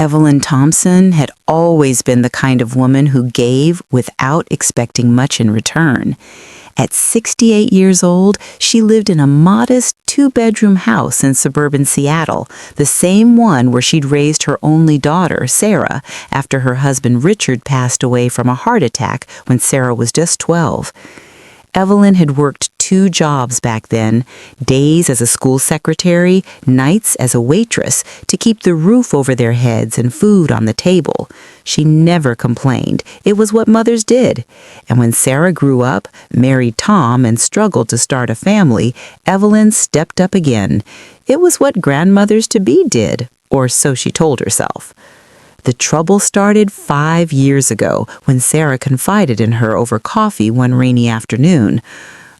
Evelyn Thompson had always been the kind of woman who gave without expecting much in return. At 68 years old, she lived in a modest two-bedroom house in suburban Seattle, the same one where she'd raised her only daughter, Sarah, after her husband Richard passed away from a heart attack when Sarah was just 12. Evelyn had worked 2 jobs back then, days as a school secretary, nights as a waitress, to keep the roof over their heads and food on the table. She never complained. It was what mothers did. And when Sarah grew up, married Tom, and struggled to start a family, Evelyn stepped up again. It was what grandmothers-to-be did, or so she told herself. The trouble started 5 years ago when Sarah confided in her over coffee one rainy afternoon.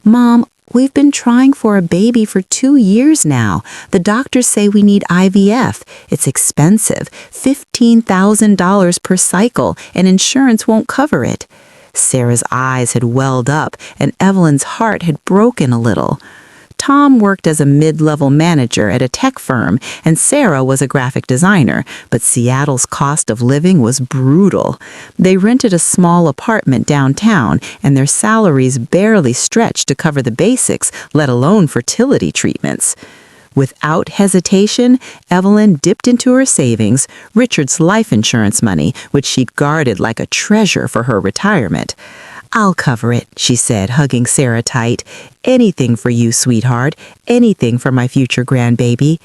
"Mom, we've been trying for a baby for 2 years now. The doctors say we need IVF. It's expensive, $15,000 per cycle, and insurance won't cover it." Sarah's eyes had welled up, and Evelyn's heart had broken a little. Tom worked as a mid-level manager at a tech firm, and Sarah was a graphic designer, but Seattle's cost of living was brutal. They rented a small apartment downtown, and their salaries barely stretched to cover the basics, let alone fertility treatments. Without hesitation, Evelyn dipped into her savings, Richard's life insurance money, which she'd guarded like a treasure for her retirement. "I'll cover it," she said, hugging Sarah tight. "Anything for you, sweetheart. Anything for my future grandbaby."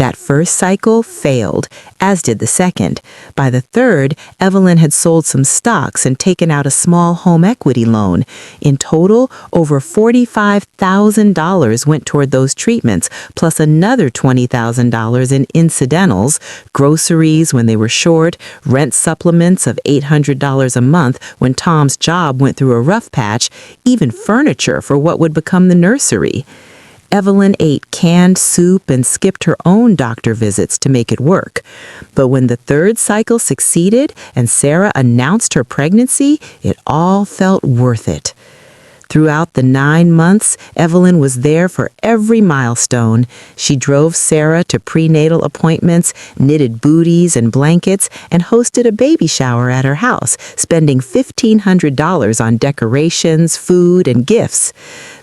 That first cycle failed, as did the second. By the third, Evelyn had sold some stocks and taken out a small home equity loan. In total, over $45,000 went toward those treatments, plus another $20,000 in incidentals, groceries when they were short, rent supplements of $800 a month when Tom's job went through a rough patch, even furniture for what would become the nursery. Evelyn ate canned soup and skipped her own doctor visits to make it work. But when the third cycle succeeded and Sarah announced her pregnancy, it all felt worth it. Throughout the 9 months, Evelyn was there for every milestone. She drove Sarah to prenatal appointments, knitted booties and blankets, and hosted a baby shower at her house, spending $1,500 on decorations, food, and gifts.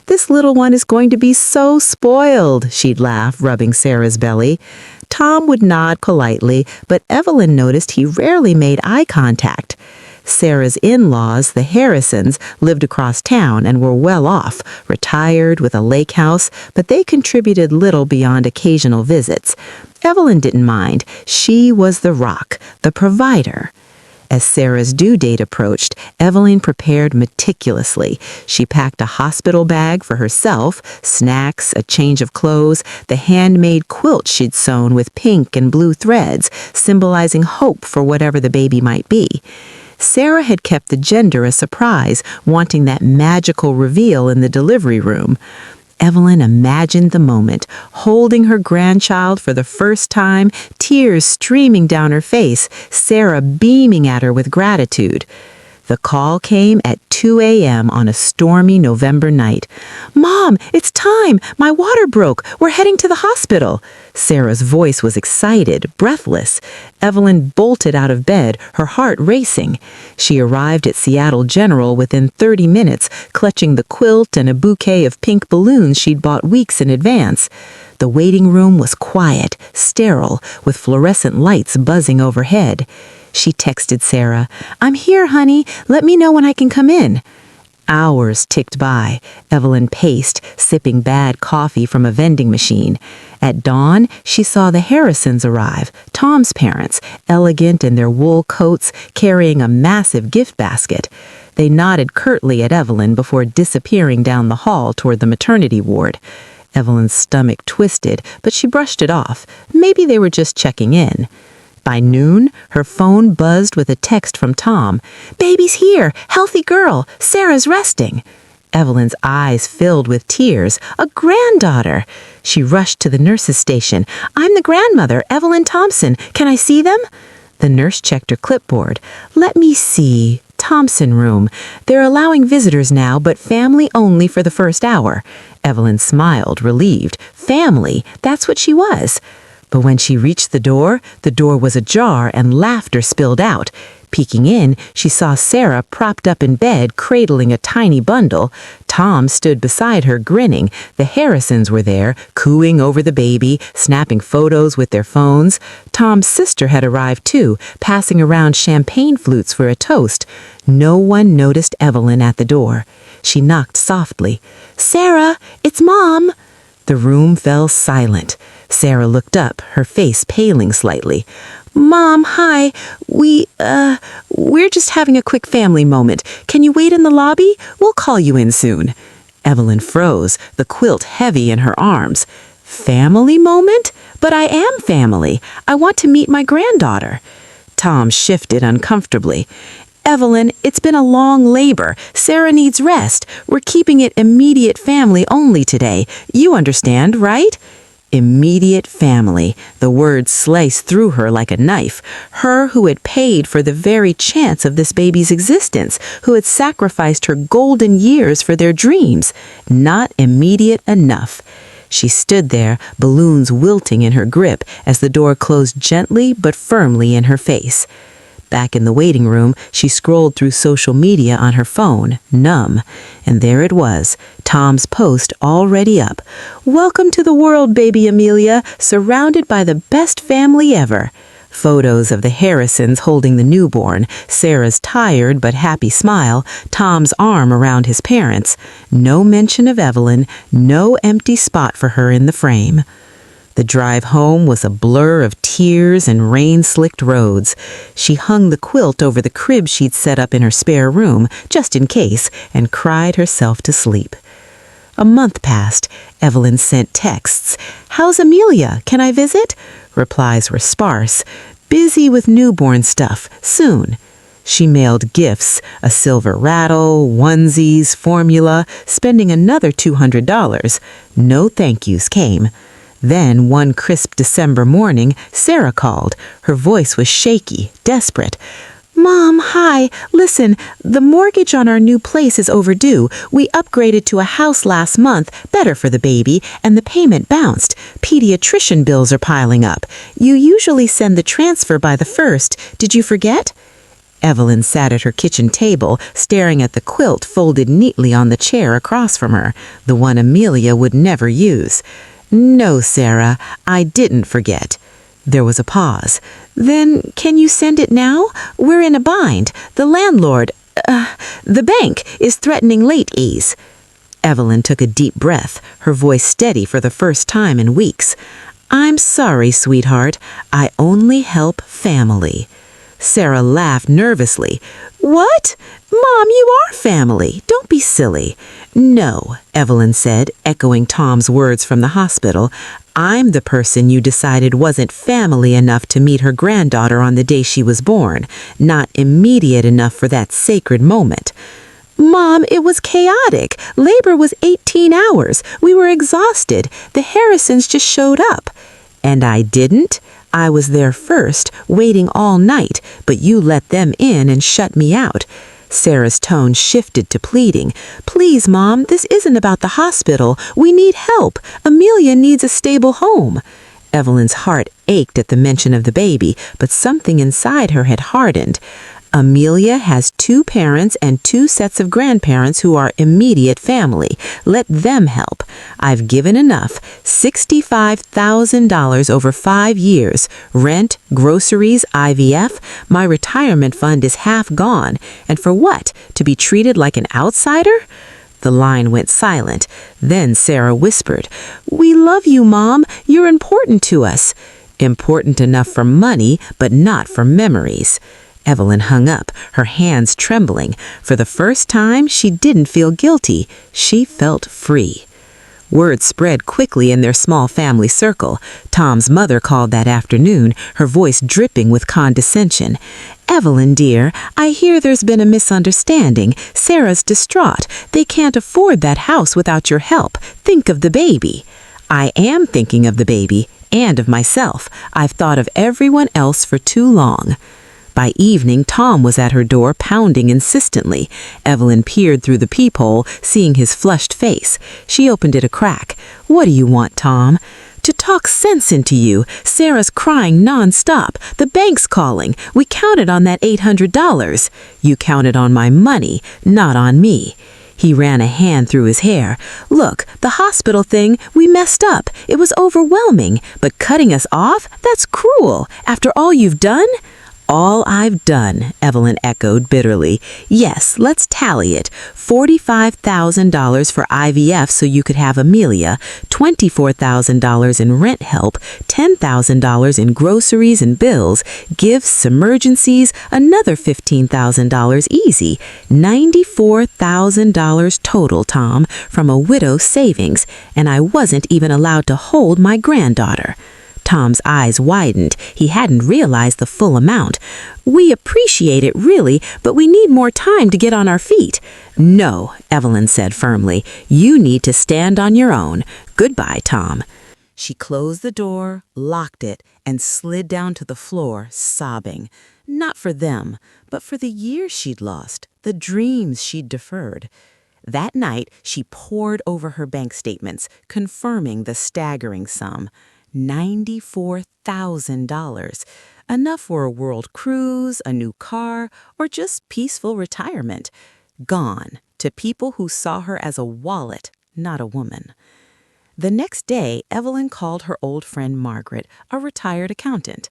"This little one is going to be so spoiled," she'd laugh, rubbing Sarah's belly. Tom would nod politely, but Evelyn noticed he rarely made eye contact. Sarah's in-laws, the Harrisons, lived across town and were well off, retired with a lake house, but they contributed little beyond occasional visits. Evelyn didn't mind. She was the rock, the provider. As Sarah's due date approached, Evelyn prepared meticulously. She packed a hospital bag for herself, snacks, a change of clothes, the handmade quilt she'd sewn with pink and blue threads, symbolizing hope for whatever the baby might be. Sarah had kept the gender a surprise, wanting that magical reveal in the delivery room. Evelyn imagined the moment, holding her grandchild for the first time, tears streaming down her face, Sarah beaming at her with gratitude. The call came at 2 a.m. on a stormy November night. "Mom, it's time! My water broke! We're heading to the hospital!" Sarah's voice was excited, breathless. Evelyn bolted out of bed, her heart racing. She arrived at Seattle General within 30 minutes, clutching the quilt and a bouquet of pink balloons she'd bought weeks in advance. The waiting room was quiet, sterile, with fluorescent lights buzzing overhead. She texted Sarah, "I'm here, honey. Let me know when I can come in." Hours ticked by. Evelyn paced, sipping bad coffee from a vending machine. At dawn, she saw the Harrisons arrive, Tom's parents, elegant in their wool coats, carrying a massive gift basket. They nodded curtly at Evelyn before disappearing down the hall toward the maternity ward. Evelyn's stomach twisted, but she brushed it off. Maybe they were just checking in. By noon, her phone buzzed with a text from Tom. "Baby's here! Healthy girl! Sarah's resting!" Evelyn's eyes filled with tears. A granddaughter! She rushed to the nurse's station. "I'm the grandmother, Evelyn Thompson. Can I see them?" The nurse checked her clipboard. "Let me see. Thompson room. They're allowing visitors now, but family only for the first hour." Evelyn smiled, relieved. Family, that's what she was. But when she reached the door was ajar and laughter spilled out. Peeking in, she saw Sarah propped up in bed, cradling a tiny bundle. Tom stood beside her, grinning. The Harrisons were there, cooing over the baby, snapping photos with their phones. Tom's sister had arrived too, passing around champagne flutes for a toast. No one noticed Evelyn at the door. She knocked softly. "Sarah, it's Mom!" The room fell silent. Sarah looked up, her face paling slightly. "Mom, hi. We're just having a quick family moment. Can you wait in the lobby? We'll call you in soon." Evelyn froze, the quilt heavy in her arms. "Family moment? But I am family. I want to meet my granddaughter." Tom shifted uncomfortably. "Evelyn, it's been a long labor. Sarah needs rest. We're keeping it immediate family only today. You understand, right?" Immediate family. The word sliced through her like a knife. Her who had paid for the very chance of this baby's existence, who had sacrificed her golden years for their dreams. Not immediate enough. She stood there, balloons wilting in her grip as the door closed gently but firmly in her face. Back in the waiting room, she scrolled through social media on her phone, numb. And there it was, Tom's post already up. "Welcome to the world, baby Amelia, surrounded by the best family ever." Photos of the Harrisons holding the newborn, Sarah's tired but happy smile, Tom's arm around his parents. No mention of Evelyn, no empty spot for her in the frame. The drive home was a blur of tears and rain-slicked roads. She hung the quilt over the crib she'd set up in her spare room, just in case, and cried herself to sleep. A month passed. Evelyn sent texts. "How's Amelia? Can I visit?" Replies were sparse. "Busy with newborn stuff. Soon." She mailed gifts, a silver rattle, onesies, formula, spending another $200. No thank yous came. Then, one crisp December morning, Sarah called. Her voice was shaky, desperate. "Mom, hi. Listen, the mortgage on our new place is overdue. We upgraded to a house last month, better for the baby, and the payment bounced. Pediatrician bills are piling up. You usually send the transfer by the 1st. Did you forget?" Evelyn sat at her kitchen table, staring at the quilt folded neatly on the chair across from her, the one Amelia would never use. "No, Sarah, I didn't forget." There was a pause. "Then can you send it now? We're in a bind. The landlord, the bank, is threatening late fees." Evelyn took a deep breath, her voice steady for the first time in weeks. "I'm sorry, sweetheart. I only help family." Sarah laughed nervously. "What? Mom, you are family. Don't be silly." "No," Evelyn said, echoing Tom's words from the hospital. "I'm the person you decided wasn't family enough to meet her granddaughter on the day she was born, not immediate enough for that sacred moment." "Mom, it was chaotic. Labor was 18 hours. We were exhausted. The Harrisons just showed up." "And I didn't? I was there first, waiting all night, but you let them in and shut me out." Sarah's tone shifted to pleading. "Please, Mom, this isn't about the hospital. We need help. Amelia needs a stable home." Evelyn's heart ached at the mention of the baby, but something inside her had hardened. "Amelia has 2 parents and 2 sets of grandparents who are immediate family. Let them help. I've given enough. $65,000 over 5 years. Rent, groceries, IVF. My retirement fund is half gone. And for what? To be treated like an outsider?" The line went silent. Then Sarah whispered, "We love you, Mom. You're important to us." Important enough for money, but not for memories. Evelyn hung up, her hands trembling. For the first time, she didn't feel guilty. She felt free. Word spread quickly in their small family circle. Tom's mother called that afternoon, her voice dripping with condescension. "Evelyn, dear, I hear there's been a misunderstanding. Sarah's distraught. They can't afford that house without your help. Think of the baby." "I am thinking of the baby, and of myself. I've thought of everyone else for too long." By evening, Tom was at her door, pounding insistently. Evelyn peered through the peephole, seeing his flushed face. She opened it a crack. "What do you want, Tom?" To talk sense into you, Sarah's crying nonstop. The bank's calling. We counted on that $800. You counted on my money, not on me. He ran a hand through his hair. Look, the hospital thing, we messed up. It was overwhelming. But cutting us off? That's cruel. After all you've done? All I've done, Evelyn echoed bitterly. Yes, let's tally it. $45,000 for IVF so you could have Amelia, $24,000 in rent help, $10,000 in groceries and bills, gifts, emergencies, another $15,000 easy. $94,000 total, Tom, from a widow's savings, and I wasn't even allowed to hold my granddaughter. Tom's eyes widened. He hadn't realized the full amount. We appreciate it, really, but we need more time to get on our feet. No, Evelyn said firmly. You need to stand on your own. Goodbye, Tom. She closed the door, locked it, and slid down to the floor, sobbing. Not for them, but for the years she'd lost, the dreams she'd deferred. That night, she pored over her bank statements, confirming the staggering sum. $94,000. Enough for a world cruise, a new car, or just peaceful retirement. Gone to people who saw her as a wallet, not a woman. The next day, Evelyn called her old friend Margaret, a retired accountant.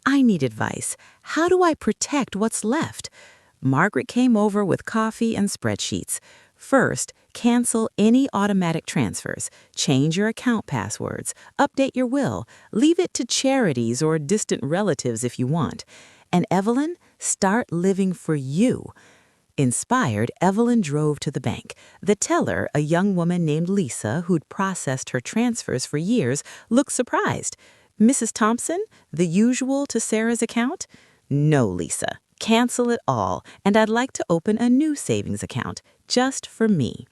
I need advice. How do I protect what's left? Margaret came over with coffee and spreadsheets. First, cancel any automatic transfers, change your account passwords, update your will, leave it to charities or distant relatives if you want. And Evelyn, start living for you. Inspired, Evelyn drove to the bank. The teller, a young woman named Lisa, who'd processed her transfers for years, looked surprised. Mrs. Thompson, the usual to Sarah's account? No, Lisa. Cancel it all, and I'd like to open a new savings account, just for me.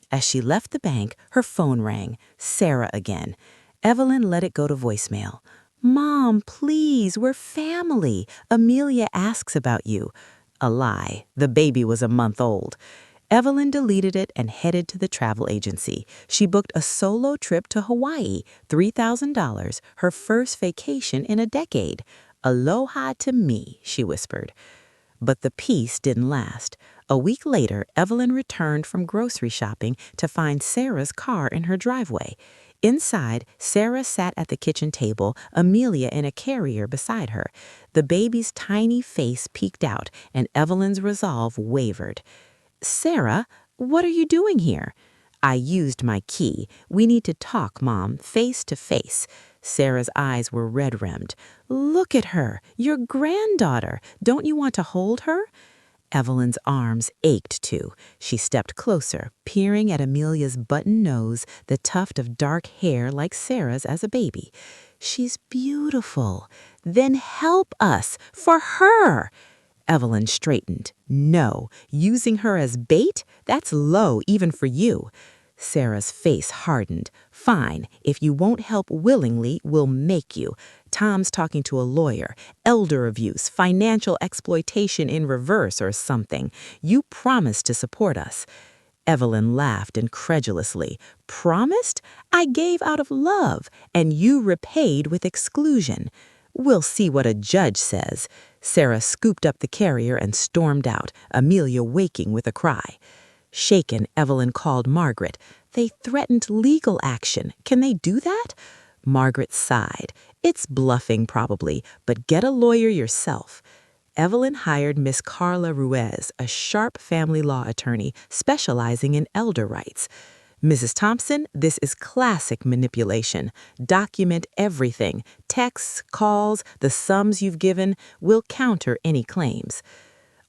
As she left the bank, her phone rang. Sarah again. Evelyn let it go to voicemail. Mom, please, we're family. Amelia asks about you. A lie. The baby was a month old. Evelyn deleted it and headed to the travel agency. She booked a solo trip to Hawaii, $3,000, her first vacation in a decade. Aloha to me, she whispered. But the peace didn't last. A week later, Evelyn returned from grocery shopping to find Sarah's car in her driveway. Inside, Sarah sat at the kitchen table, Amelia in a carrier beside her. The baby's tiny face peeked out, and Evelyn's resolve wavered. Sarah, what are you doing here? I used my key. We need to talk, Mom, face to face. Sarah's eyes were red-rimmed. Look at her, your granddaughter. Don't you want to hold her? Evelyn's arms ached too. She stepped closer, peering at Amelia's button nose, the tuft of dark hair like Sarah's as a baby. She's beautiful. Then help us, for her. Evelyn straightened. No, using her as bait? That's low even for you. Sarah's face hardened. Fine, if you won't help willingly, we'll make you. Tom's talking to a lawyer, elder abuse, financial exploitation in reverse or something. You promised to support us. Evelyn laughed incredulously. Promised? I gave out of love, and you repaid with exclusion. We'll see what a judge says. Sarah scooped up the carrier and stormed out, Amelia waking with a cry. Shaken, Evelyn called Margaret. They threatened legal action. Can they do that? Margaret sighed. It's bluffing, probably, but get a lawyer yourself. Evelyn hired Miss Carla Ruiz, a sharp family law attorney specializing in elder rights. Mrs. Thompson, this is classic manipulation. Document everything. Texts, calls, the sums you've given. We'll counter any claims.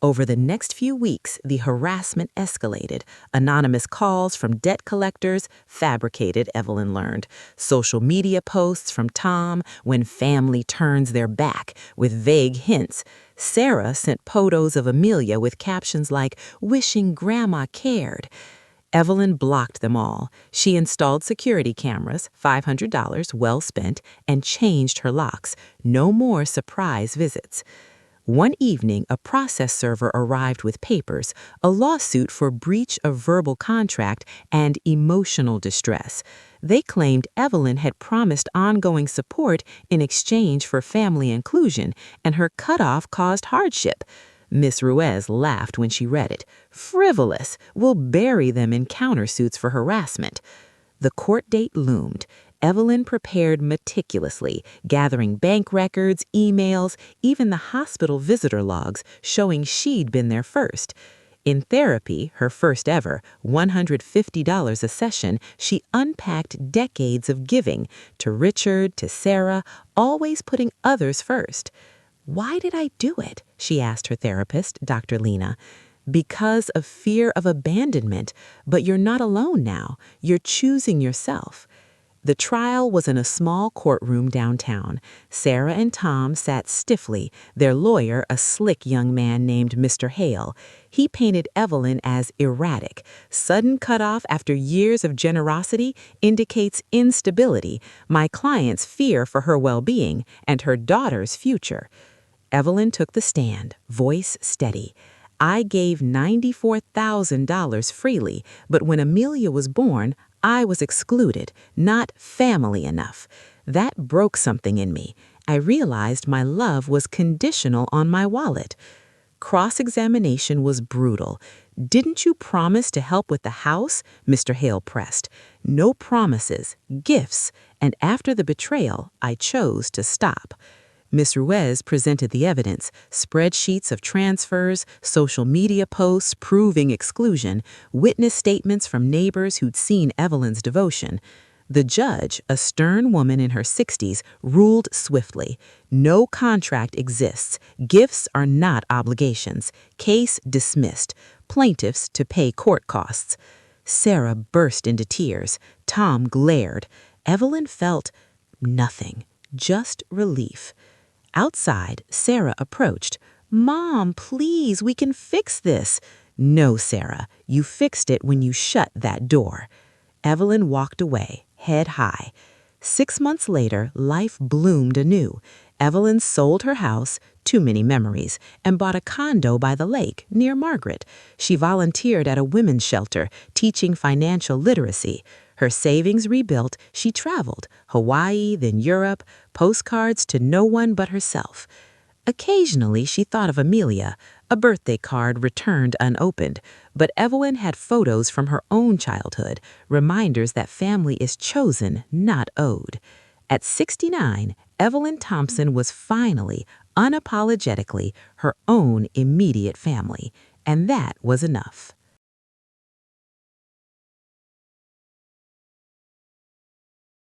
Over the next few weeks, the harassment escalated. Anonymous calls from debt collectors, fabricated, Evelyn learned. Social media posts from Tom when family turns their back, with vague hints. Sarah sent photos of Amelia with captions like, wishing Grandma cared. Evelyn blocked them all. She installed security cameras, $500 well spent, and changed her locks. No more surprise visits. One evening, a process server arrived with papers, a lawsuit for breach of verbal contract and emotional distress. They claimed Evelyn had promised ongoing support in exchange for family inclusion, and her cutoff caused hardship. Miss Ruiz laughed when she read it. Frivolous. We'll bury them in countersuits for harassment. The court date loomed. Evelyn prepared meticulously, gathering bank records, emails, even the hospital visitor logs showing she'd been there first. In therapy, her first ever, $150 a session, she unpacked decades of giving, to Richard, to Sarah, always putting others first. Why did I do it? She asked her therapist, Dr. Lena. Because of fear of abandonment, but you're not alone now. You're choosing yourself. The trial was in a small courtroom downtown. Sarah and Tom sat stiffly, their lawyer a slick young man named Mr. Hale. He painted Evelyn as erratic. Sudden cutoff after years of generosity indicates instability, my client's fear for her well-being, and her daughter's future. Evelyn took the stand, voice steady. I gave $94,000 freely, but when Amelia was born, I was excluded, not family enough. That broke something in me. I realized my love was conditional on my wallet. Cross-examination was brutal. Didn't you promise to help with the house? Mr. Hale pressed. No promises, gifts, and after the betrayal, I chose to stop. Miss Ruiz presented the evidence, spreadsheets of transfers, social media posts proving exclusion, witness statements from neighbors who'd seen Evelyn's devotion. The judge, a stern woman in her 60s, ruled swiftly. No contract exists. Gifts are not obligations. Case dismissed. Plaintiffs to pay court costs. Sarah burst into tears. Tom glared. Evelyn felt nothing, just relief. Outside, Sarah approached. Mom, please, we can fix this. No, Sarah, you fixed it when you shut that door. Evelyn walked away, head high. 6 months later, life bloomed anew. Evelyn sold her house, too many memories, and bought a condo by the lake near Margaret. She volunteered at a women's shelter, teaching financial literacy. Her savings rebuilt, she traveled, Hawaii, then Europe, postcards to no one but herself. Occasionally, she thought of Amelia, a birthday card returned unopened, but Evelyn had photos from her own childhood, reminders that family is chosen, not owed. At 69, Evelyn Thompson was finally, unapologetically, her own immediate family, and that was enough.